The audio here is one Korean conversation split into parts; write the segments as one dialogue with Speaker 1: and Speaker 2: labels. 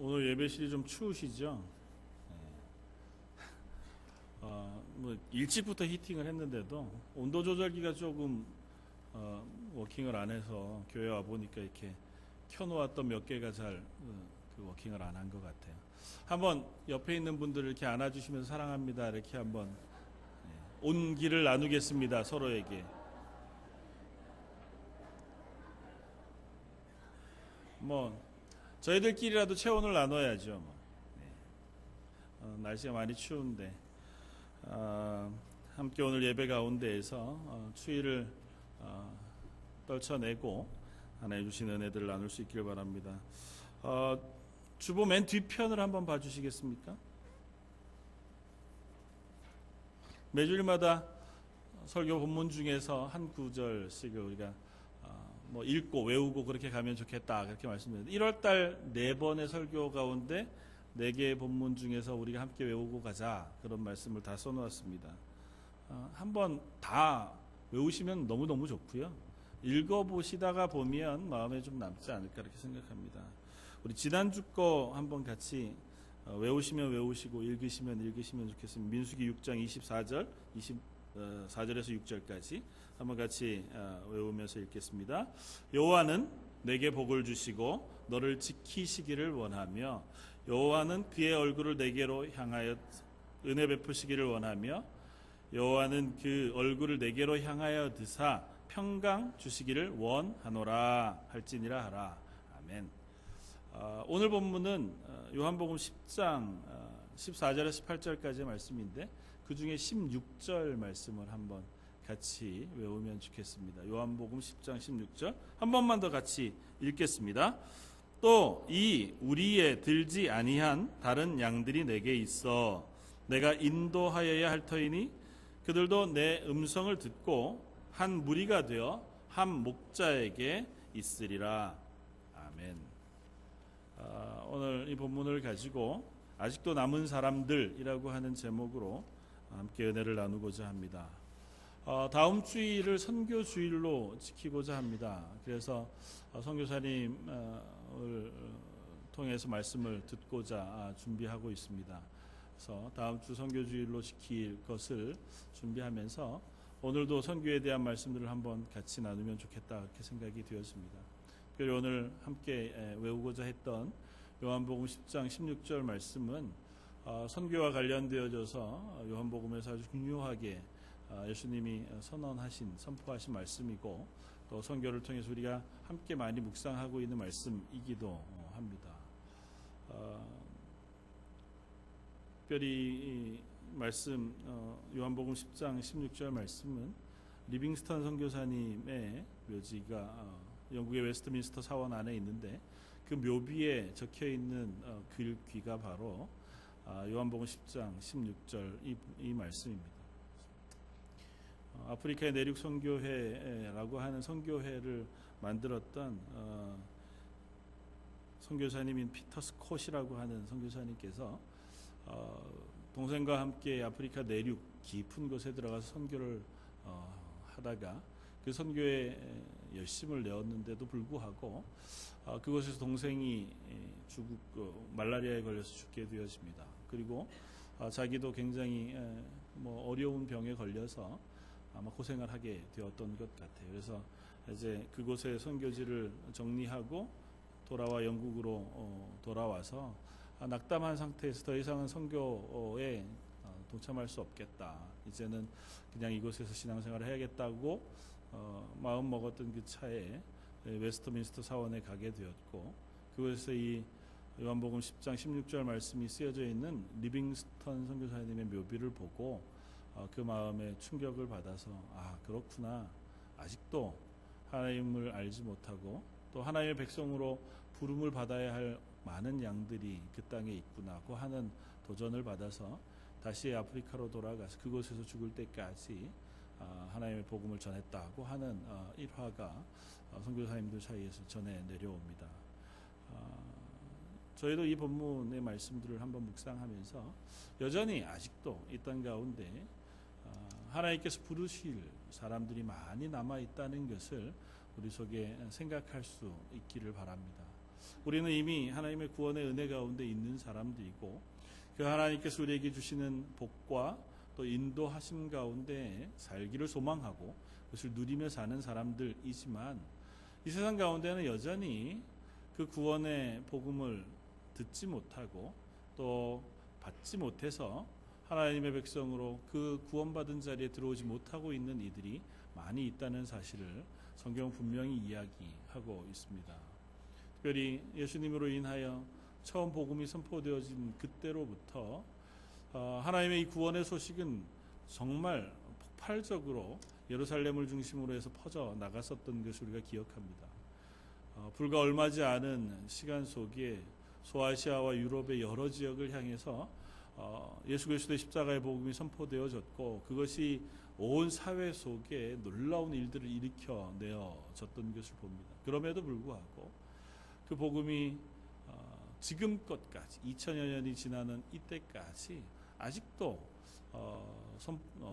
Speaker 1: 오늘 예배실이 좀 추우시죠? 뭐 일찍부터 히팅을 했는데도 온도 조절기가 조금 워킹을 안 해서 교회 와 보니까 이렇게 켜놓았던 몇 개가 잘 그 워킹을 안 한 것 같아요. 한번 옆에 있는 분들을 이렇게 안아주시면서 사랑합니다 이렇게 한번 온기를 나누겠습니다 서로에게. 뭐 저희들끼리라도 체온을 나눠야죠. 뭐. 날씨가 많이 추운데 함께 오늘 예배 가운데에서 추위를 떨쳐내고 하나님 주신 은혜들을 나눌 수 있기를 바랍니다. 주보 맨 뒤편을 한번 봐주시겠습니까? 매주일마다 설교 본문 중에서 한 구절씩 우리가 뭐 읽고 외우고 그렇게 가면 좋겠다 그렇게 말씀드렸는데 1월달 4번의 설교 가운데 4개의 본문 중에서 우리가 함께 외우고 가자 그런 말씀을 다 써놓았습니다. 한번 다 외우시면 너무너무 좋고요. 읽어보시다가 보면 마음에 좀 남지 않을까 이렇게 생각합니다. 우리 지난주 거 한번 같이 외우시면 외우시고 읽으시면 읽으시면 좋겠습니다. 민수기 6장 24절 24절에서 6절까지 한번 같이 외우면서 읽겠습니다. 여호와는 내게 복을 주시고 너를 지키시기를 원하며 여호와는 그의 얼굴을 내게로 향하여 은혜 베푸시기를 원하며 여호와는 그 얼굴을 내게로 향하여 드사 평강 주시기를 원하노라 할지니라 하라. 아멘. 오늘 본문은 요한복음 10장 14절에서 18절까지의 말씀인데 그 중에 16절 말씀을 한번 같이 외우면 좋겠습니다. 요한복음 10장 16절 한 번만 더 같이 읽겠습니다. 또 이 우리에 들지 아니한 다른 양들이 내게 있어 내가 인도하여야 할 터이니 그들도 내 음성을 듣고 한 무리가 되어 한 목자에게 있으리라. 아멘. 오늘 이 본문을 가지고 아직도 남은 사람들이라고 하는 제목으로 함께 은혜를 나누고자 합니다. 다음 주일을 선교 주일로 지키고자 합니다. 그래서 선교사님을 통해서 말씀을 듣고자 준비하고 있습니다. 그래서 다음 주 선교 주일로 지킬 것을 준비하면서 오늘도 선교에 대한 말씀들을 한번 같이 나누면 좋겠다 그렇게 생각이 되었습니다. 특별히 오늘 함께 외우고자 했던 요한복음 10장 16절 말씀은 선교와 관련되어져서 요한복음에서 아주 중요하게 예수님이 선포하신 말씀이고 또 선교를 통해서 우리가 함께 많이 묵상하고 있는 말씀이기도 합니다. 특별히 이 말씀 요한복음 10장 16절 말씀은 리빙스턴 선교사님의 묘지가 영국의 웨스트민스터 사원 안에 있는데 그 묘비에 적혀있는 글귀가 바로 요한복음 10장 16절 이 말씀입니다. 아프리카의 내륙 선교회라고 하는 선교회를 만들었던 선교사님인 피터 스콧이라고 하는 선교사님께서 동생과 함께 아프리카 내륙 깊은 곳에 들어가서 선교를 하다가 그 선교에 열심을 내었는데도 불구하고 그곳에서 동생이 말라리아에 걸려서 죽게 되어집니다. 그리고 자기도 굉장히 어려운 병에 걸려서 아마 고생을 하게 되었던 것 같아요. 그래서 이제 그곳의 선교지를 정리하고 돌아와 영국으로 돌아와서 낙담한 상태에서 더 이상은 선교에 동참할 수 없겠다. 이제는 그냥 이곳에서 신앙생활을 해야겠다고 마음 먹었던 그 차에 웨스트민스터 사원에 가게 되었고 그곳에서 이 요한복음 10장 16절 말씀이 쓰여져 있는 리빙스턴 선교사님의 묘비를 보고 그 마음에 충격을 받아서 그렇구나. 아직도 하나님을 알지 못하고 또 하나님의 백성으로 부름을 받아야 할 많은 양들이 그 땅에 있구나고 하는 도전을 받아서 다시 아프리카로 돌아가서 그곳에서 죽을 때까지 하나님의 복음을 전했다고 하는 일화가 선교사님들 사이에서 전해 내려옵니다. 저희도 이 본문의 말씀들을 한번 묵상하면서 여전히 아직도 이 땅 가운데 하나님께서 부르실 사람들이 많이 남아 있다는 것을 우리 속에 생각할 수 있기를 바랍니다. 우리는 이미 하나님의 구원의 은혜 가운데 있는 사람들이고 그 하나님께서 우리에게 주시는 복과 또 인도하심 가운데 살기를 소망하고 그것을 누리며 사는 사람들이지만 이 세상 가운데는 여전히 그 구원의 복음을 듣지 못하고 또 받지 못해서 하나님의 백성으로 그 구원받은 자리에 들어오지 못하고 있는 이들이 많이 있다는 사실을 성경은 분명히 이야기하고 있습니다. 특별히 예수님으로 인하여 처음 복음이 선포되어진 그때로부터 하나님의 이 구원의 소식은 정말 폭발적으로 예루살렘을 중심으로 해서 퍼져 나갔었던 것을 우리가 기억합니다. 불과 얼마지 않은 시간 속에 소아시아와 유럽의 여러 지역을 향해서 예수 그리스도의 십자가의 복음이 선포되어졌고 그것이 온 사회 속에 놀라운 일들을 일으켜 내어졌던 것을 봅니다. 그럼에도 불구하고 그 복음이 지금껏까지 2000여 년이 지나는 이때까지 아직도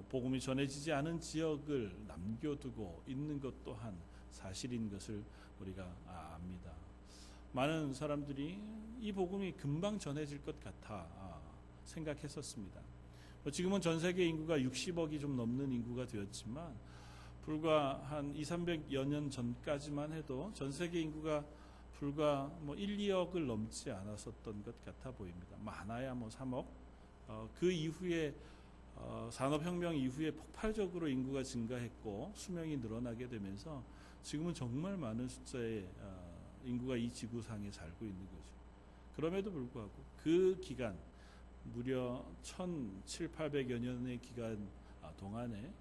Speaker 1: 복음이 전해지지 않은 지역을 남겨두고 있는 것 또한 사실인 것을 우리가 압니다. 많은 사람들이 이 복음이 금방 전해질 것 같아 생각했었습니다. 지금은 전 세계 인구가 60억이 좀 넘는 인구가 되었지만 불과 한 200~300여 년 전까지만 해도 전 세계 인구가 불과 1, 2억을 넘지 않았었던 것 같아 보입니다. 많아야 3억. 그 이후에 산업혁명 이후에 폭발적으로 인구가 증가했고 수명이 늘어나게 되면서 지금은 정말 많은 숫자의 인구가 이 지구상에 살고 있는 거죠. 그럼에도 불구하고 그 기간 무려 1700~800여 년의 기간 동안에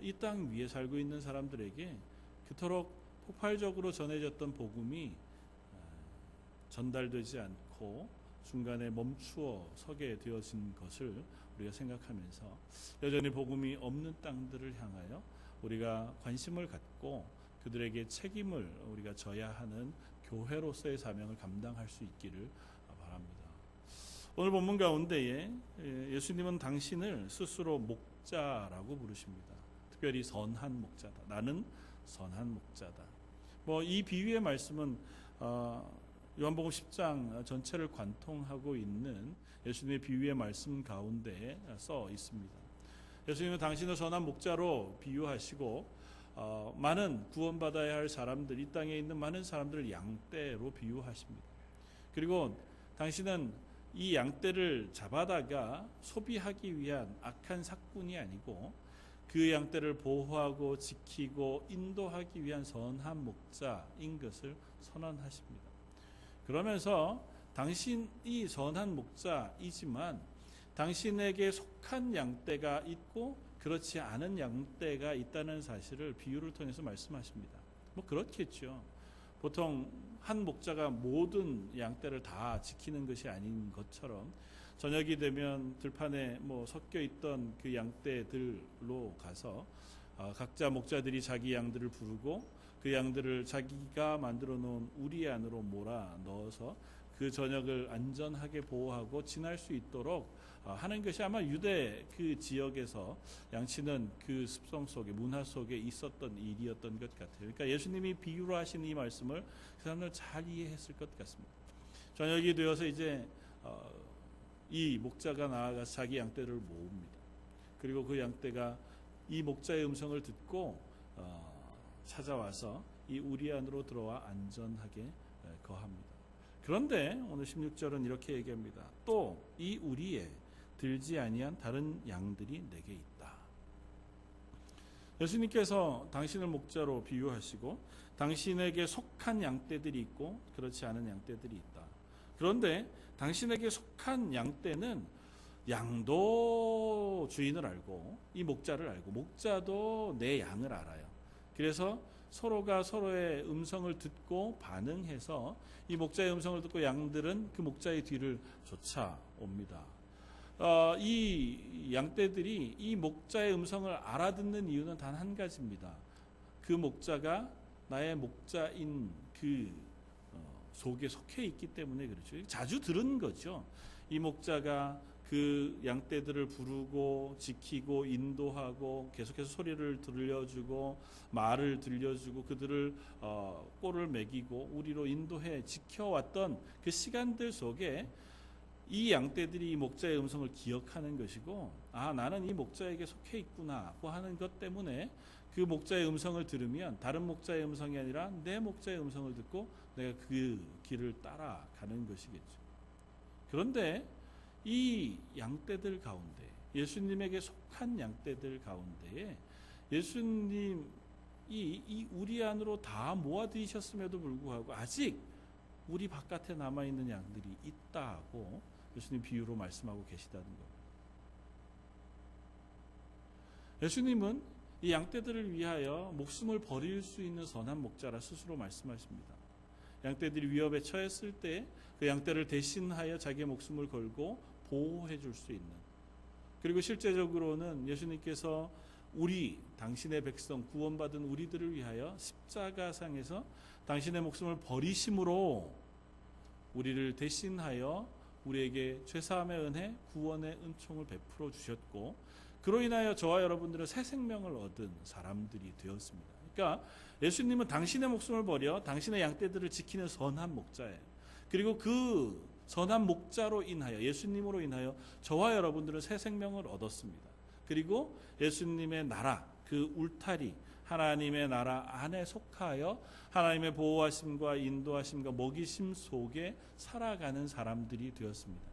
Speaker 1: 이 땅 위에 살고 있는 사람들에게 그토록 폭발적으로 전해졌던 복음이 전달되지 않고 중간에 멈추어 서게 되어진 것을 우리가 생각하면서 여전히 복음이 없는 땅들을 향하여 우리가 관심을 갖고 그들에게 책임을 우리가 져야 하는 교회로서의 사명을 감당할 수 있기를 바랍니다. 오늘 본문 가운데에 예수님은 당신을 스스로 목자라고 부르십니다. 특별히 선한 목자다. 나는 선한 목자다. 이 비유의 말씀은 요한복음 10장 전체를 관통하고 있는 예수님의 비유의 말씀 가운데 써 있습니다. 예수님은 당신을 선한 목자로 비유하시고 많은 구원받아야 할 사람들, 이 땅에 있는 많은 사람들을 양떼로 비유하십니다. 그리고 당신은 이 양떼를 잡아다가 소비하기 위한 악한 삭군이 아니고 그 양떼를 보호하고 지키고 인도하기 위한 선한 목자인 것을 선언하십니다. 그러면서 당신이 선한 목자이지만 당신에게 속한 양떼가 있고 그렇지 않은 양떼가 있다는 사실을 비유를 통해서 말씀하십니다. 그렇겠죠. 보통 한 목자가 모든 양떼를 다 지키는 것이 아닌 것처럼 저녁이 되면 들판에 섞여 있던 그 양떼들로 가서 각자 목자들이 자기 양들을 부르고 그 양들을 자기가 만들어 놓은 우리 안으로 몰아 넣어서 그 저녁을 안전하게 보호하고 지날 수 있도록 하는 것이 아마 유대 그 지역에서 양치는 그 습성 속에 문화 속에 있었던 일이었던 것 같아요. 그러니까 예수님이 비유로 하신 이 말씀을 그 사람들 잘 이해했을 것 같습니다. 저녁이 되어서 이제 이 목자가 나아가서 자기 양떼를 모읍니다. 그리고 그 양떼가 이 목자의 음성을 듣고 찾아와서 이 우리 안으로 들어와 안전하게 거합니다. 그런데 오늘 16절은 이렇게 얘기합니다. 또 이 우리에 들지 아니한 다른 양들이 내게 있다. 예수님께서 당신을 목자로 비유하시고 당신에게 속한 양떼들이 있고 그렇지 않은 양떼들이 있다. 그런데 당신에게 속한 양떼는 양도 주인을 알고 이 목자를 알고 목자도 내 양을 알아요. 그래서 서로가 서로의 음성을 듣고 반응해서 이 목자의 음성을 듣고 양들은 그 목자의 뒤를 쫓아옵니다. 이 양떼들이 이 목자의 음성을 알아듣는 이유는 단 한 가지입니다. 그 목자가 나의 목자인 그 속에 속해 있기 때문에 그렇죠. 자주 들은 거죠. 이 목자가 그 양떼들을 부르고 지키고 인도하고 계속해서 소리를 들려주고 말을 들려주고 그들을 꼴을 먹이고 우리로 인도해 지켜왔던 그 시간들 속에 이 양떼들이 이 목자의 음성을 기억하는 것이고, 아, 나는 이 목자에게 속해 있구나고 하는 것 때문에 그 목자의 음성을 들으면 다른 목자의 음성이 아니라 내 목자의 음성을 듣고 내가 그 길을 따라가는 것이겠죠. 그런데 이 양떼들 가운데, 예수님에게 속한 양떼들 가운데에 예수님이 이 우리 안으로 다 모아들이셨음에도 불구하고 아직 우리 바깥에 남아있는 양들이 있다고 예수님 비유로 말씀하고 계시다는 겁니다. 예수님은 이 양떼들을 위하여 목숨을 버릴 수 있는 선한 목자라 스스로 말씀하십니다. 양떼들이 위협에 처했을 때 그 양떼를 대신하여 자기의 목숨을 걸고 보호해 줄 수 있는, 그리고 실제적으로는 예수님께서 당신의 백성 구원받은 우리들을 위하여 십자가상에서 당신의 목숨을 버리심으로 우리를 대신하여 우리에게 죄사함의 은혜, 구원의 은총을 베풀어 주셨고, 그로 인하여 저와 여러분들은 새 생명을 얻은 사람들이 되었습니다. 그러니까 예수님은 당신의 목숨을 버려 당신의 양떼들을 지키는 선한 목자예요. 그리고 그 선한 목자로 인하여, 예수님으로 인하여 저와 여러분들은 새 생명을 얻었습니다. 그리고 예수님의 나라, 그 울타리, 하나님의 나라 안에 속하여 하나님의 보호하심과 인도하심과 먹이심 속에 살아가는 사람들이 되었습니다.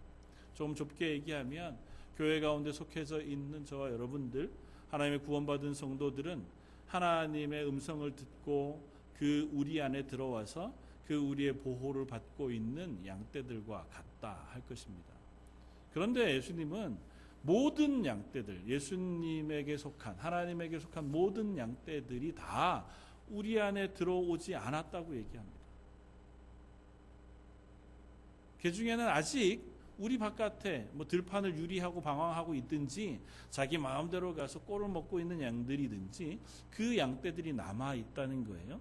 Speaker 1: 좀 좁게 얘기하면 교회 가운데 속해져 있는 저와 여러분들, 하나님의 구원받은 성도들은 하나님의 음성을 듣고 그 우리 안에 들어와서 그 우리의 보호를 받고 있는 양떼들과 같다 할 것입니다. 그런데 예수님은 모든 양떼들, 예수님에게 속한, 하나님에게 속한 모든 양떼들이 다 우리 안에 들어오지 않았다고 얘기합니다. 그 중에는 아직 우리 바깥에 들판을 유리하고 방황하고 있든지 자기 마음대로 가서 꼴을 먹고 있는 양들이든지 그 양떼들이 남아 있다는 거예요.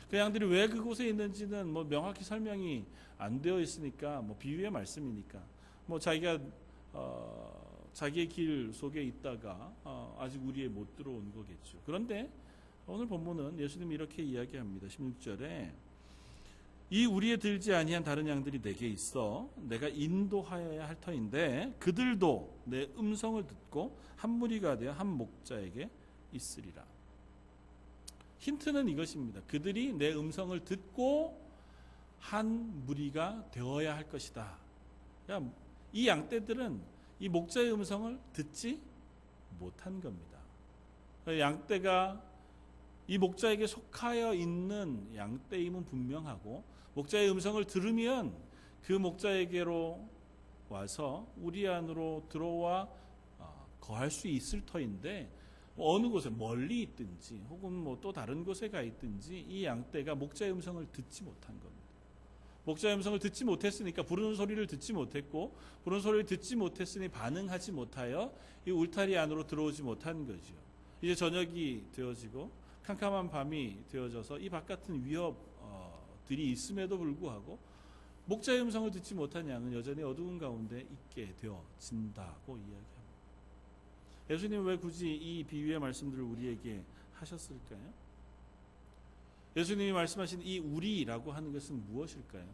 Speaker 1: 그 양들이 왜 그곳에 있는지는 명확히 설명이 안 되어 있으니까 비유의 말씀이니까 자기가 자기의 길 속에 있다가 아직 우리에 못 들어온 거겠죠. 그런데 오늘 본문은 예수님이 이렇게 이야기합니다. 16절에 이 우리에 들지 아니한 다른 양들이 내게 있어 내가 인도하여야 할 터인데 그들도 내 음성을 듣고 한 무리가 되어 한 목자에게 있으리라. 힌트는 이것입니다. 그들이 내 음성을 듣고 한 무리가 되어야 할 것이다. 그러니까 이 양떼들은 이 목자의 음성을 듣지 못한 겁니다. 양떼가 이 목자에게 속하여 있는 양떼임은 분명하고 목자의 음성을 들으면 그 목자에게로 와서 우리 안으로 들어와 거할 수 있을 터인데 어느 곳에 멀리 있든지 혹은 또 다른 곳에 가 있든지 이 양떼가 목자의 음성을 듣지 못한 겁니다. 목자의 음성을 듣지 못했으니까 부르는 소리를 듣지 못했고 부르는 소리를 듣지 못했으니 반응하지 못하여 이 울타리 안으로 들어오지 못한 거죠. 이제 저녁이 되어지고 캄캄한 밤이 되어져서 이 바깥은 위협들이 있음에도 불구하고 목자의 음성을 듣지 못한 양은 여전히 어두운 가운데 있게 되어진다고 이야기합니다. 예수님은 왜 굳이 이 비유의 말씀들을 우리에게 하셨을까요? 예수님이 말씀하신 이 우리라고 하는 것은 무엇일까요?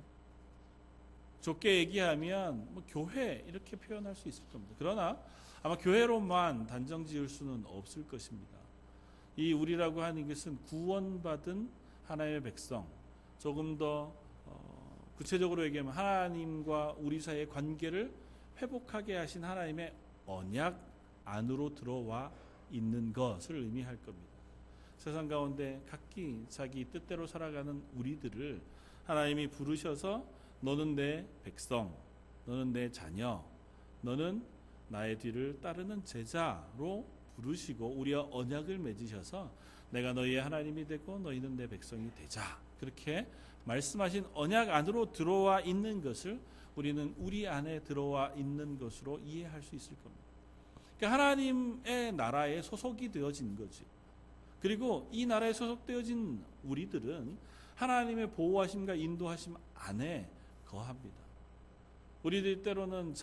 Speaker 1: 좁게 얘기하면 교회 이렇게 표현할 수 있을 겁니다. 그러나 아마 교회로만 단정 지을 수는 없을 것입니다. 이 우리라고 하는 것은 구원받은 하나님의 백성, 조금 더 구체적으로 얘기하면 하나님과 우리 사이의 관계를 회복하게 하신 하나님의 언약 안으로 들어와 있는 것을 의미할 겁니다. 세상 가운데 각기 자기 뜻대로 살아가는 우리들을 하나님이 부르셔서 너는 내 백성, 너는 내 자녀, 너는 나의 뒤를 따르는 제자로 부르시고 우리와 언약을 맺으셔서 내가 너희의 하나님이 되고 너희는 내 백성이 되자, 그렇게 말씀하신 언약 안으로 들어와 있는 것을 우리는 우리 안에 들어와 있는 것으로 이해할 수 있을 겁니다. 그러니까 하나님의 나라에 소속이 되어진 거지. 그리고 이 나라에 소속되어진 우리들은 하나님의 보호하심과 인도하심 안에 거합니다. 우리들 때로는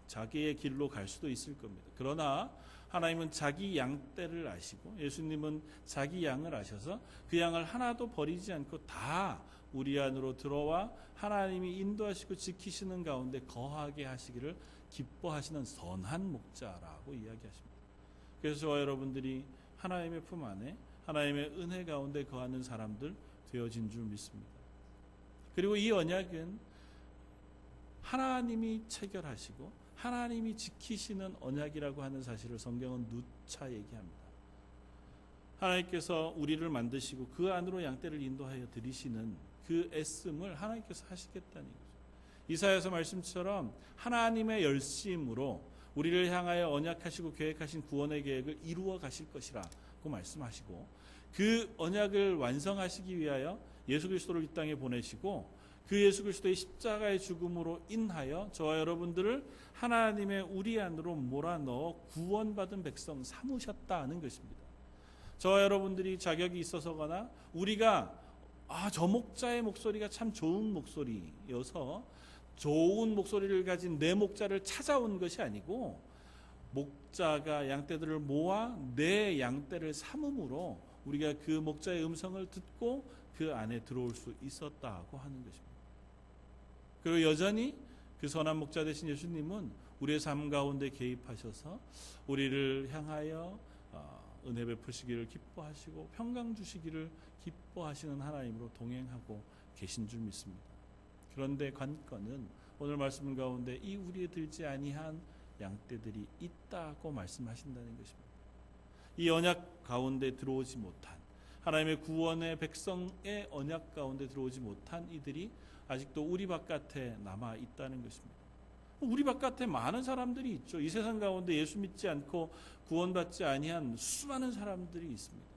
Speaker 1: 자기의 길로 갈 수도 있을 겁니다. 그러나 하나님은 자기 양떼를 아시고 예수님은 자기 양을 아셔서 그 양을 하나도 버리지 않고 다 우리 안으로 들어와 하나님이 인도하시고 지키시는 가운데 거하게 하시기를 기뻐하시는 선한 목자라고 이야기하십니다. 그래서 저와 여러분들이 하나님의 품 안에 하나님의 은혜 가운데 거하는 사람들 되어진 줄 믿습니다. 그리고 이 언약은 하나님이 체결하시고 하나님이 지키시는 언약이라고 하는 사실을 성경은 누차 얘기합니다. 하나님께서 우리를 만드시고 그 안으로 양떼를 인도하여 들이시는 그 애씀을 하나님께서 하시겠다는 거죠. 이사야서 말씀처럼 하나님의 열심으로 우리를 향하여 언약하시고 계획하신 구원의 계획을 이루어 가실 것이라고 말씀하시고 그 언약을 완성하시기 위하여 예수 그리스도를 이 땅에 보내시고 그 예수 그리스도의 십자가의 죽음으로 인하여 저와 여러분들을 하나님의 우리 안으로 몰아넣어 구원받은 백성 삼으셨다는 것입니다. 저와 여러분들이 자격이 있어서거나 우리가 저 목자의 목소리가 참 좋은 목소리여서 좋은 목소리를 가진 내 목자를 찾아온 것이 아니고 목자가 양떼들을 모아 내 양떼를 삼음으로 우리가 그 목자의 음성을 듣고 그 안에 들어올 수 있었다고 하는 것입니다. 그리고 여전히 그 선한 목자 되신 예수님은 우리의 삶 가운데 개입하셔서 우리를 향하여 은혜 베푸시기를 기뻐하시고 평강 주시기를 기뻐하시는 하나님으로 동행하고 계신 줄 믿습니다. 그런데 관건은 오늘 말씀 가운데 이 우리에 들지 아니한 양떼들이 있다고 말씀하신다는 것입니다. 이 언약 가운데 들어오지 못한 하나님의 구원의 백성의 언약 가운데 들어오지 못한 이들이 아직도 우리 바깥에 남아 있다는 것입니다. 우리 바깥에 많은 사람들이 있죠. 이 세상 가운데 예수 믿지 않고 구원받지 아니한 수많은 사람들이 있습니다.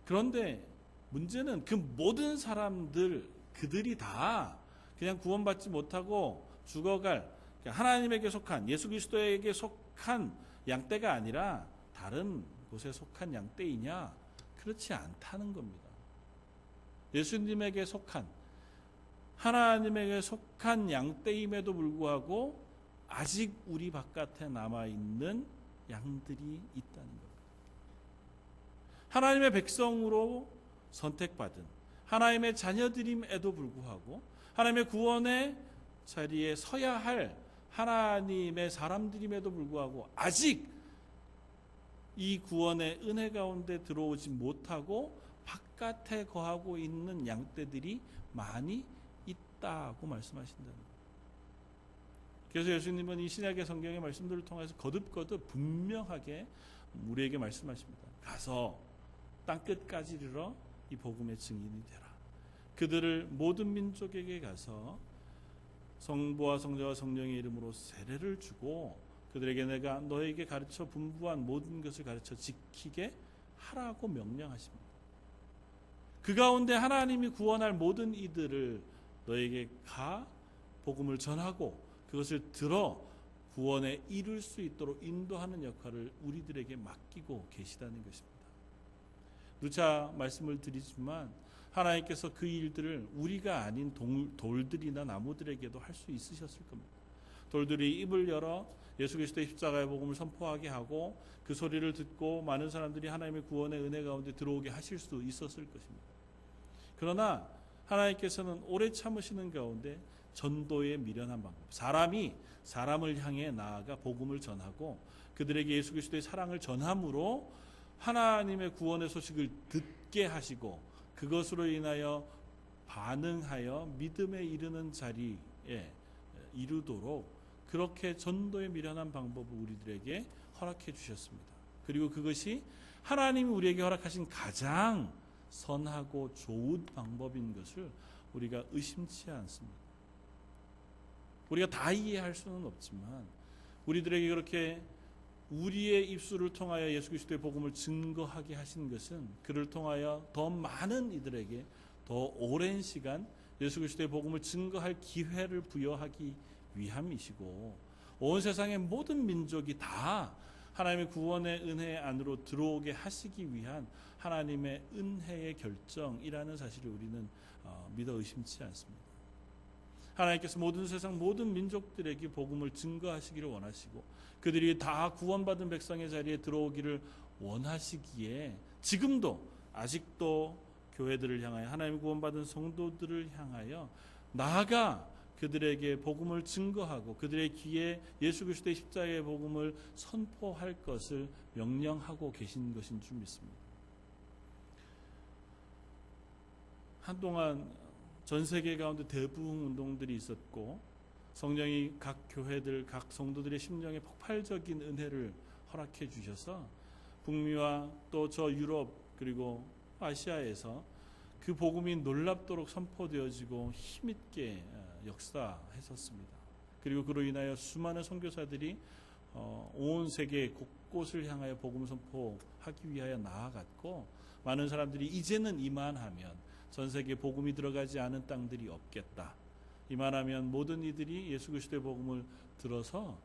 Speaker 1: 그런데 문제는 그 모든 사람들 그들이 다 그냥 구원받지 못하고 죽어갈 하나님에게 속한 예수 그리스도에게 속한 양떼가 아니라 다른 곳에 속한 양떼이냐? 그렇지 않다는 겁니다. 예수님에게 속한 하나님에게 속한 양떼임에도 불구하고 아직 우리 바깥에 남아있는 양들이 있다는 겁니다. 하나님의 백성으로 선택받은 하나님의 자녀들임에도 불구하고 하나님의 구원의 자리에 서야 할 하나님의 사람들임에도 불구하고 아직 이 구원의 은혜 가운데 들어오지 못하고 바깥에 거하고 있는 양떼들이 많이 있다고 말씀하신다는 거예요. 그래서 예수님은 이 신약의 성경의 말씀들을 통해서 거듭거듭 분명하게 우리에게 말씀하십니다. 가서 땅끝까지 이르러 이 복음의 증인이 되라. 그들을 모든 민족에게 가서 성부와 성자와 성령의 이름으로 세례를 주고 그들에게 내가 너에게 가르쳐 분부한 모든 것을 가르쳐 지키게 하라고 명령하십니다. 그 가운데 하나님이 구원할 모든 이들을 너에게 가 복음을 전하고 그것을 들어 구원에 이룰 수 있도록 인도하는 역할을 우리들에게 맡기고 계시다는 것입니다. 누차 말씀을 드리지만 하나님께서 그 일들을 우리가 아닌 돌들이나 나무들에게도 할 수 있으셨을 겁니다. 돌들이 입을 열어 예수 그리스도의 십자가의 복음을 선포하게 하고 그 소리를 듣고 많은 사람들이 하나님의 구원의 은혜 가운데 들어오게 하실 수 있었을 것입니다. 그러나 하나님께서는 오래 참으시는 가운데 전도에 미련한 방법, 사람이 사람을 향해 나아가 복음을 전하고 그들에게 예수 그리스도의 사랑을 전함으로 하나님의 구원의 소식을 듣게 하시고 그것으로 인하여 반응하여 믿음에 이르는 자리에 이르도록 그렇게 전도에 미련한 방법을 우리들에게 허락해 주셨습니다. 그리고 그것이 하나님이 우리에게 허락하신 가장 선하고 좋은 방법인 것을 우리가 의심치 않습니다. 우리가 다 이해할 수는 없지만 우리들에게 그렇게 우리의 입술을 통하여 예수 그리스도의 복음을 증거하게 하신 것은 그를 통하여 더 많은 이들에게 더 오랜 시간 예수 그리스도의 복음을 증거할 기회를 부여하기 위함이시고 온 세상의 모든 민족이 다 하나님의 구원의 은혜 안으로 들어오게 하시기 위한 하나님의 은혜의 결정이라는 사실을 우리는 믿어 의심치 않습니다. 하나님께서 모든 세상 모든 민족들에게 복음을 증거하시기를 원하시고 그들이 다 구원받은 백성의 자리에 들어오기를 원하시기에 지금도 아직도 교회들을 향하여 하나님 구원받은 성도들을 향하여 나아가 그들에게 복음을 증거하고 그들의 귀에 예수 그리스도의 십자가의 복음을 선포할 것을 명령하고 계신 것인 줄 믿습니다. 한동안 전 세계 가운데 대부흥 운동들이 있었고 성령이 각 교회들, 각 성도들의 심령에 폭발적인 은혜를 허락해 주셔서 북미와 또 저 유럽 그리고 아시아에서 그 복음이 놀랍도록 선포되어지고 힘있게 역사했었습니다. 그리고 그로 인하여 수많은 선교사들이 온 세계 곳곳을 향하여 복음 선포하기 위하여 나아갔고 많은 사람들이 이제는 이만하면 전 세계 복음이 들어가지 않은 땅들이 없겠다. 이만하면 모든 이들이 예수 그리스도의 복음을 들어서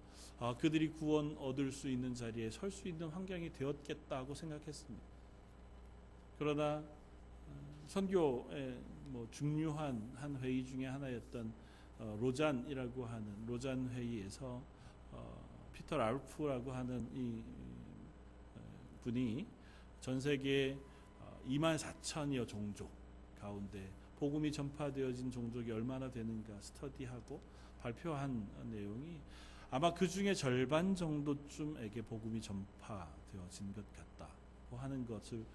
Speaker 1: 그들이 구원 얻을 수 있는 자리에 설 수 있는 환경이 되었겠다고 생각했습니다. 그러나 선교의 중요한 한 회의 중에 하나였던 로잔이라고 하는 로잔 회의에서 피터 랄프라고 하는 이 분이 전 세계 24,000여 종족 가운데 복음이 전파되어진 종족이 얼마나 되는가 스터디하고 발표한 내용이 아마 그 중에 절반 정도쯤에게 복음이 전파되어진 것 같다고 하는 것을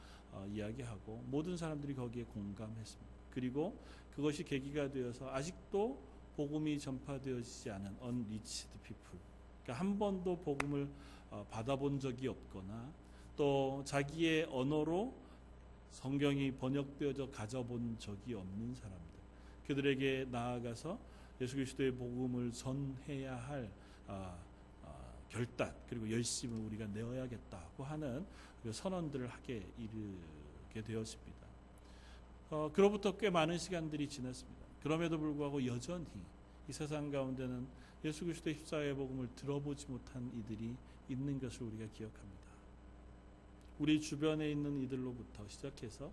Speaker 1: 이야기하고 모든 사람들이 거기에 공감했습니다. 그리고 그것이 계기가 되어서 아직도 복음이 전파되어지지 않은 unreached people, 그러니까 한 번도 복음을 받아본 적이 없거나 또 자기의 언어로 성경이 번역되어져 가져본 적이 없는 사람들, 그들에게 나아가서 예수 그리스도의 복음을 전해야 할 결단 그리고 열심을 우리가 내어야겠다고 하는 그 선언들을 하게 이르게 되었습니다. 그로부터 꽤 많은 시간들이 지났습니다. 그럼에도 불구하고 여전히 이 세상 가운데는 예수 그리스도의 십자가의 복음을 들어보지 못한 이들이 있는 것을 우리가 기억합니다. 우리 주변에 있는 이들로부터 시작해서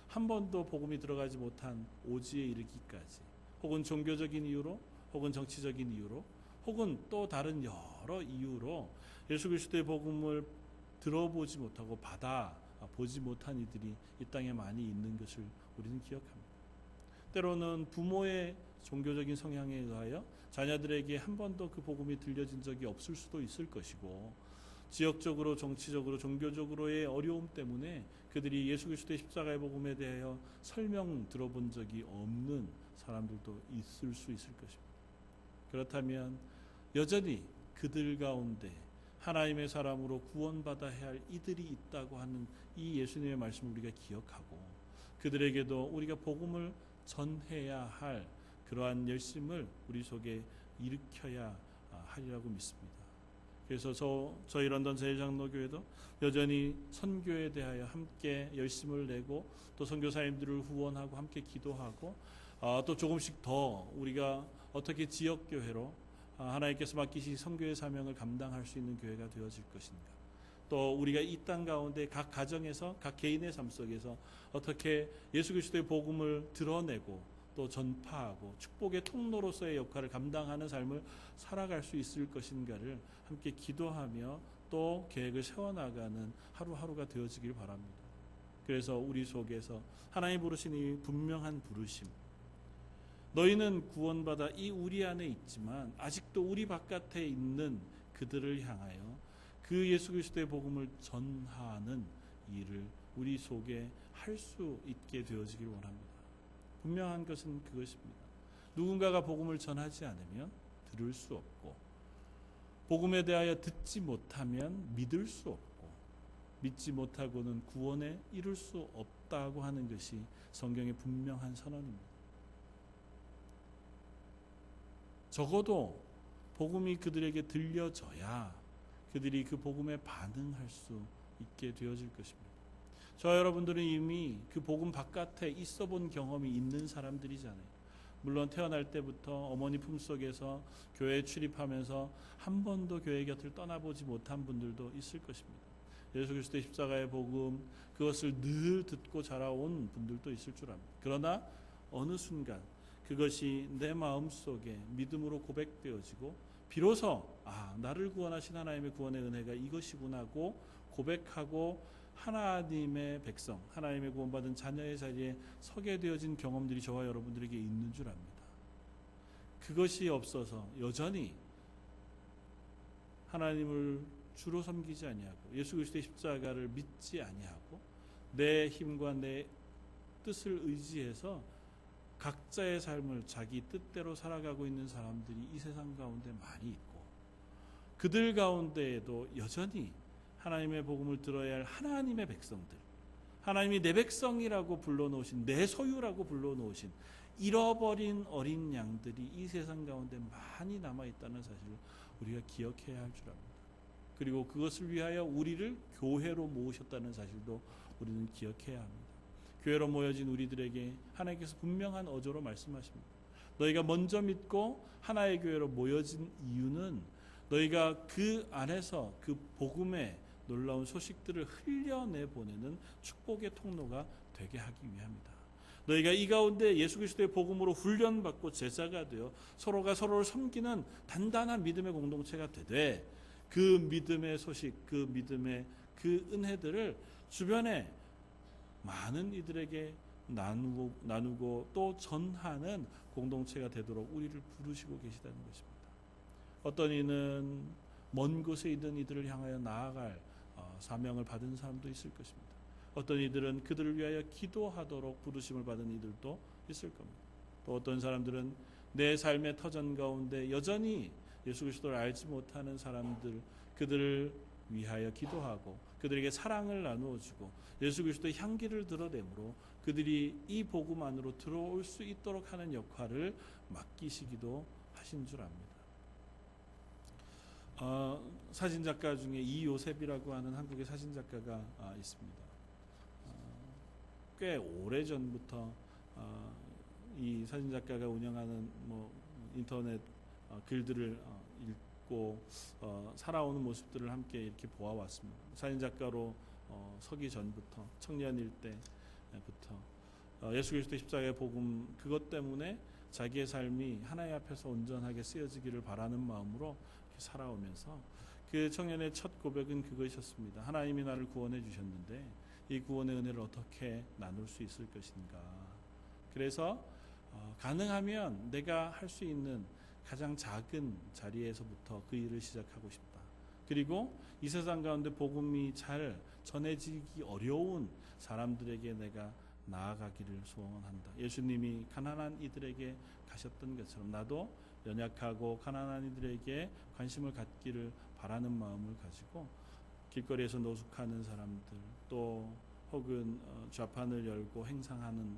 Speaker 1: 한 번도 복음이 들어가지 못한 오지에 이르기까지 혹은 종교적인 이유로 혹은 정치적인 이유로 혹은 또 다른 여러 이유로 예수 그리스도의 복음을 들어보지 못하고 받아보지 못한 이들이 이 땅에 많이 있는 것을 우리는 기억합니다. 때로는 부모의 종교적인 성향에 의하여 자녀들에게 한 번도 그 복음이 들려진 적이 없을 수도 있을 것이고 지역적으로 정치적으로 종교적으로의 어려움 때문에 그들이 예수 그리스도의 십자가의 복음에 대하여 설명 들어본 적이 없는 사람들도 있을 수 있을 것입니다. 그렇다면 여전히 그들 가운데 하나님의 사람으로 구원받아야 할 이들이 있다고 하는 이 예수님의 말씀을 우리가 기억하고 그들에게도 우리가 복음을 전해야 할 그러한 열심을 우리 속에 일으켜야 하리라고 믿습니다. 그래서 저희 런던 제일장로교회도 여전히 선교에 대하여 함께 열심을 내고 또 선교사님들을 후원하고 함께 기도하고 또 조금씩 더 우리가 어떻게 지역교회로 하나님께서 맡기신 선교의 사명을 감당할 수 있는 교회가 되어질 것인가, 또 우리가 이 땅 가운데 각 가정에서 각 개인의 삶 속에서 어떻게 예수 그리스도의 복음을 드러내고 또 전파하고 축복의 통로로서의 역할을 감당하는 삶을 살아갈 수 있을 것인가를 함께 기도하며 또 계획을 세워나가는 하루하루가 되어지길 바랍니다. 그래서 우리 속에서 하나님 부르신 이 분명한 부르심, 너희는 구원받아 이 우리 안에 있지만 아직도 우리 바깥에 있는 그들을 향하여 그 예수 그리스도의 복음을 전하는 일을 우리 속에 할 수 있게 되어지길 원합니다. 분명한 것은 그것입니다. 누군가가 복음을 전하지 않으면 들을 수 없고 복음에 대하여 듣지 못하면 믿을 수 없고 믿지 못하고는 구원에 이룰 수 없다고 하는 것이 성경의 분명한 선언입니다. 적어도 복음이 그들에게 들려져야 그들이 그 복음에 반응할 수 있게 되어질 것입니다. 저와 여러분들은 이미 그 복음 바깥에 있어 본 경험이 있는 사람들이잖아요. 물론 태어날 때부터 어머니 품속에서 교회에 출입하면서 한 번도 교회 곁을 떠나보지 못한 분들도 있을 것입니다. 예수 그리스도의 십자가의 복음, 그것을 늘 듣고 자라온 분들도 있을 줄 압니다. 그러나 어느 순간 그 그것이 내 마음속에 믿음으로 고백되어지고 비로소 나를 구원하신 하나님의 구원의 은혜가 이것이구나고 고백하고 하나님의 백성, 하나님의 구원받은 자녀의 자리에 서게 되어진 경험들이 저와 여러분들에게 있는 줄 압니다. 그것이 없어서 여전히 하나님을 주로 섬기지 아니하고 예수 그리스도의 십자가를 믿지 아니하고 내 힘과 내 뜻을 의지해서 각자의 삶을 자기 뜻대로 살아가고 있는 사람들이 이 세상 가운데 많이 있고, 그들 가운데에도 여전히 하나님의 복음을 들어야 할 하나님의 백성들, 하나님이 내 백성이라고 불러놓으신, 내 소유라고 불러놓으신 잃어버린 어린 양들이 이 세상 가운데 많이 남아있다는 사실을 우리가 기억해야 할 줄 압니다. 그리고 그것을 위하여 우리를 교회로 모으셨다는 사실도 우리는 기억해야 합니다. 교회로 모여진 우리들에게 하나님께서 분명한 어조로 말씀하십니다. 너희가 먼저 믿고 하나의 교회로 모여진 이유는 너희가 그 안에서 그 복음의 놀라운 소식들을 흘려내보내는 축복의 통로가 되게 하기 위함이다. 너희가 이 가운데 예수 그리스도의 복음으로 훈련받고 제자가 되어 서로가 서로를 섬기는 단단한 믿음의 공동체가 되되, 그 믿음의 소식, 그 믿음의 그 은혜들을 주변에 많은 이들에게 나누고 또 전하는 공동체가 되도록 우리를 부르시고 계시다는 것입니다. 어떤 이는 먼 곳에 있는 이들을 향하여 나아갈 사명을 받은 사람도 있을 것입니다. 어떤 이들은 그들을 위하여 기도하도록 부르심을 받은 이들도 있을 겁니다. 또 어떤 사람들은 내 삶의 터전 가운데 여전히 예수 그리스도를 알지 못하는 사람들, 그들을 위하여 기도하고 그들에게 사랑을 나누어주고 예수 그리스도의 향기를 드러내므로 그들이 이 복음 안으로 들어올 수 있도록 하는 역할을 맡기시기도 하신 줄 압니다. 사진작가 중에 이요셉이라고 하는 한국의 사진작가가 있습니다. 꽤 오래전부터 이 사진작가가 운영하는 인터넷 글들을 읽고 살아오는 모습들을 함께 이렇게 보아왔습니다. 사진작가로 서기 전부터, 청년일 때부터 예수 그리스도의 십자가의 복음, 그것 때문에 자기의 삶이 하나님 앞에서 온전하게 쓰여지기를 바라는 마음으로 살아오면서 그 청년의 첫 고백은 그것이었습니다. 하나님이 나를 구원해 주셨는데 이 구원의 은혜를 어떻게 나눌 수 있을 것인가. 그래서 가능하면 내가 할 수 있는 가장 작은 자리에서부터 그 일을 시작하고 싶다. 그리고 이 세상 가운데 복음이 잘 전해지기 어려운 사람들에게 내가 나아가기를 소원한다. 예수님이 가난한 이들에게 가셨던 것처럼 나도 연약하고 가난한 이들에게 관심을 갖기를 바라는 마음을 가지고 길거리에서 노숙하는 사람들, 또 혹은 좌판을 열고 행상하는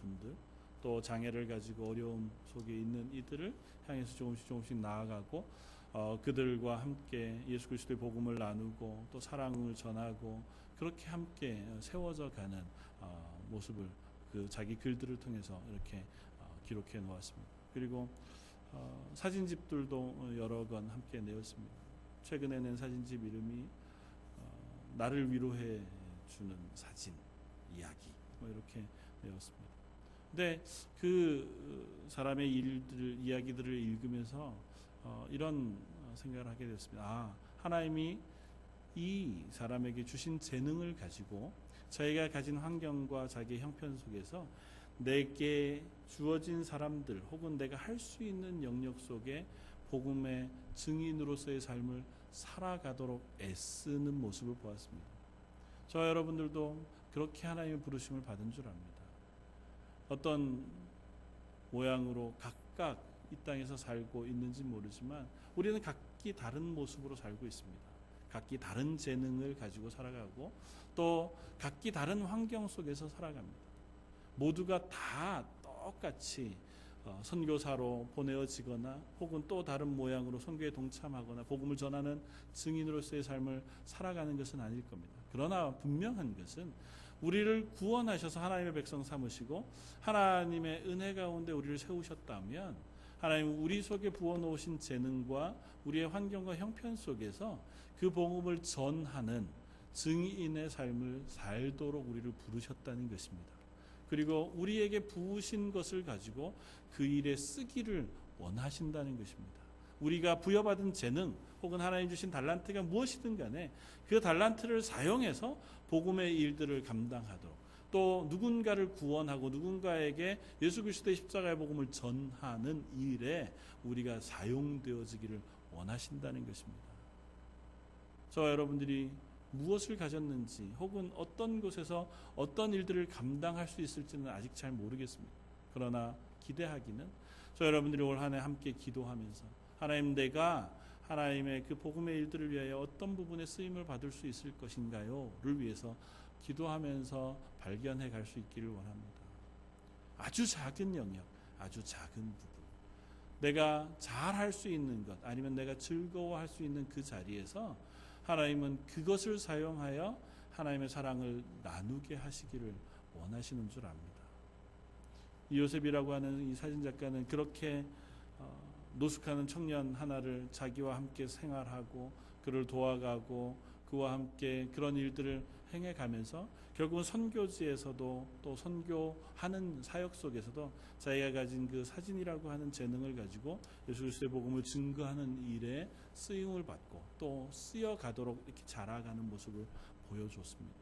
Speaker 1: 분들, 또 장애를 가지고 어려움 속에 있는 이들을 향해서 조금씩 나아가고 그들과 함께 예수 그리스도의 복음을 나누고 또 사랑을 전하고 그렇게 함께 세워져 가는 모습을 그 자기 글들을 통해서 이렇게 기록해 놓았습니다. 그리고 사진집들도 여러 건 함께 내었습니다. 최근에 낸 사진집 이름이 나를 위로해 주는 사진 이야기 이렇게 내었습니다. 근데 그 사람의 이야기들을 읽으면서 이런 생각을 하게 됐습니다. 하나님이 이 사람에게 주신 재능을 가지고 자기가 가진 환경과 자기의 형편 속에서 내게 주어진 사람들 혹은 내가 할 수 있는 영역 속에 복음의 증인으로서의 삶을 살아가도록 애쓰는 모습을 보았습니다. 저와 여러분들도 그렇게 하나님의 부르심을 받은 줄 압니다. 어떤 모양으로 각각 이 땅에서 살고 있는지 모르지만 우리는 각기 다른 모습으로 살고 있습니다. 각기 다른 재능을 가지고 살아가고 또 각기 다른 환경 속에서 살아갑니다. 모두가 다 똑같이 선교사로 보내어지거나 혹은 또 다른 모양으로 선교에 동참하거나 복음을 전하는 증인으로서의 삶을 살아가는 것은 아닐 겁니다. 그러나 분명한 것은 우리를 구원하셔서 하나님의 백성 삼으시고 하나님의 은혜 가운데 우리를 세우셨다면 하나님 우리 속에 부어놓으신 재능과 우리의 환경과 형편 속에서 그 복음을 전하는 증인의 삶을 살도록 우리를 부르셨다는 것입니다. 그리고 우리에게 부으신 것을 가지고 그 일에 쓰기를 원하신다는 것입니다. 우리가 부여받은 재능 혹은 하나님 주신 달란트가 무엇이든 간에 그 달란트를 사용해서 복음의 일들을 감당하도록, 또 누군가를 구원하고 누군가에게 예수 그리스도의 십자가의 복음을 전하는 일에 우리가 사용되어지기를 원하신다는 것입니다. 저와 여러분들이 무엇을 가졌는지 혹은 어떤 곳에서 어떤 일들을 감당할 수 있을지는 아직 잘 모르겠습니다. 그러나 기대하기는, 저 여러분들이 올 한 해 함께 기도하면서 하나님, 내가 하나님의 그 복음의 일들을 위하여 어떤 부분에 쓰임을 받을 수 있을 것인가요? 를 위해서 기도하면서 발견해 갈 수 있기를 원합니다. 아주 작은 영역, 아주 작은 부분, 내가 잘할 수 있는 것, 아니면 내가 즐거워할 수 있는 그 자리에서 하나님은 그것을 사용하여 하나님의 사랑을 나누게 하시기를 원하시는 줄 압니다. 이요셉이라고 하는 이 사진작가는 그렇게 노숙하는 청년 하나를 자기와 함께 생활하고 그를 도와가고 그와 함께 그런 일들을 행해가면서 결국은 선교지에서도 또 선교하는 사역 속에서도 자기가 가진 그 사진이라고 하는 재능을 가지고 예수 그리스도의 복음을 증거하는 일에 쓰임을 받고 또 쓰여가도록 이렇게 자라가는 모습을 보여줬습니다.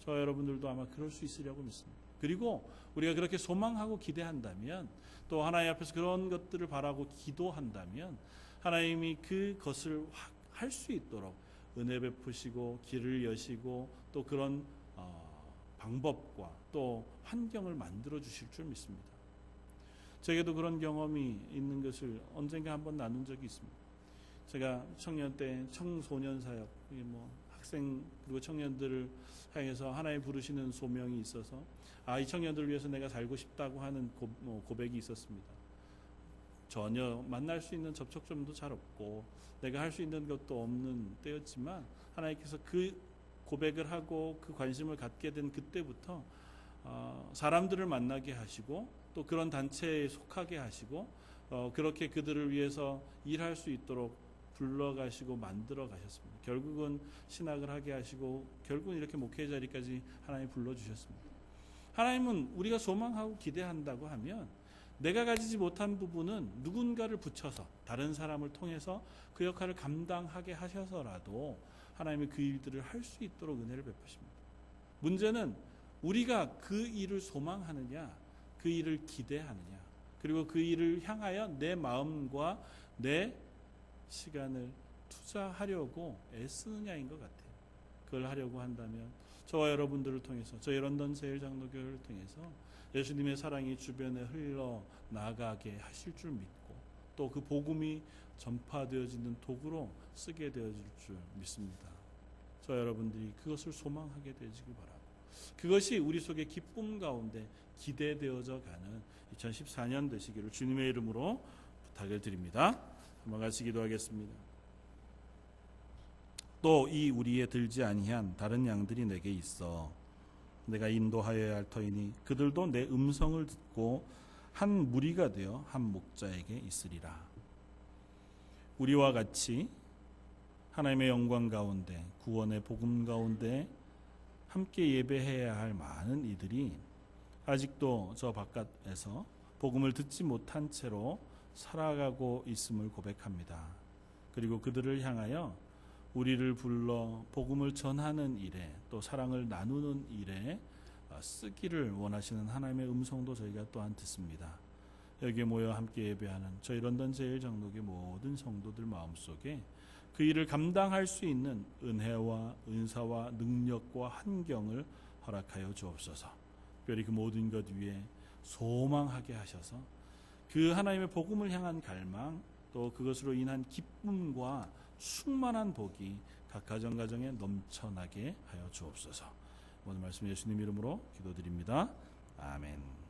Speaker 1: 저 여러분들도 아마 그럴 수 있으려고 믿습니다. 그리고 우리가 그렇게 소망하고 기대한다면, 또 하나님 앞에서 그런 것들을 바라고 기도한다면 하나님이 그것을 할 수 있도록 은혜 베푸시고 길을 여시고 또 그런 방법과 또 환경을 만들어 주실 줄 믿습니다. 제게도 그런 경험이 있는 것을 언젠가 한번 나눈 적이 있습니다. 제가 청년 때 청소년 사역, 학생 그리고 청년들을 향해서 하나님 부르시는 소명이 있어서 이 청년들을 위해서 내가 살고 싶다고 하는 고백이 있었습니다. 전혀 만날 수 있는 접촉점도 잘 없고 내가 할 수 있는 것도 없는 때였지만 하나님께서 그 고백을 하고 그 관심을 갖게 된 그때부터 사람들을 만나게 하시고 또 그런 단체에 속하게 하시고 그렇게 그들을 위해서 일할 수 있도록 불러가시고 만들어 가셨습니다. 결국은 신학을 하게 하시고 결국은 이렇게 목회 자리까지 하나님 불러주셨습니다. 하나님은 우리가 소망하고 기대한다고 하면 내가 가지지 못한 부분은 누군가를 붙여서 다른 사람을 통해서 그 역할을 감당하게 하셔서라도 하나님이 그 일들을 할 수 있도록 은혜를 베푸십니다. 문제는 우리가 그 일을 소망하느냐, 그 일을 기대하느냐, 그리고 그 일을 향하여 내 마음과 내 시간을 투자하려고 애쓰느냐인 것 같아요. 그걸 하려고 한다면 저와 여러분들을 통해서, 저희 런던 제일장로교회를 통해서 예수님의 사랑이 주변에 흘러나가게 하실 줄 믿고 또 그 복음이 전파되어지는 도구로 쓰게 되어질 줄 믿습니다. 저 여러분들이 그것을 소망하게 되시기 바라고, 그것이 우리 속에 기쁨 가운데 기대되어져 가는 2014년 되시기를 주님의 이름으로 부탁을 드립니다. 한번 같이 기도하겠습니다. 또 이 우리에 들지 아니한 다른 양들이 내게 있어 내가 인도하여야 할 터이니 그들도 내 음성을 듣고 한 무리가 되어 한 목자에게 있으리라. 우리와 같이 하나님의 영광 가운데, 구원의 복음 가운데 함께 예배해야 할 많은 이들이 아직도 저 바깥에서 복음을 듣지 못한 채로 살아가고 있음을 고백합니다. 그리고 그들을 향하여 우리를 불러 복음을 전하는 일에 또 사랑을 나누는 일에 쓰기를 원하시는 하나님의 음성도 저희가 또한 듣습니다. 여기에 모여 함께 예배하는 저희 런던 제일장로교회 모든 성도들 마음속에 그 일을 감당할 수 있는 은혜와 은사와 능력과 환경을 허락하여 주옵소서. 특별히 그 모든 것 위에 소망하게 하셔서 그 하나님의 복음을 향한 갈망, 또 그것으로 인한 기쁨과 충만한 복이 각 가정 가정에 넘쳐나게 하여 주옵소서. 오늘 말씀 예수님 이름으로 기도드립니다. 아멘.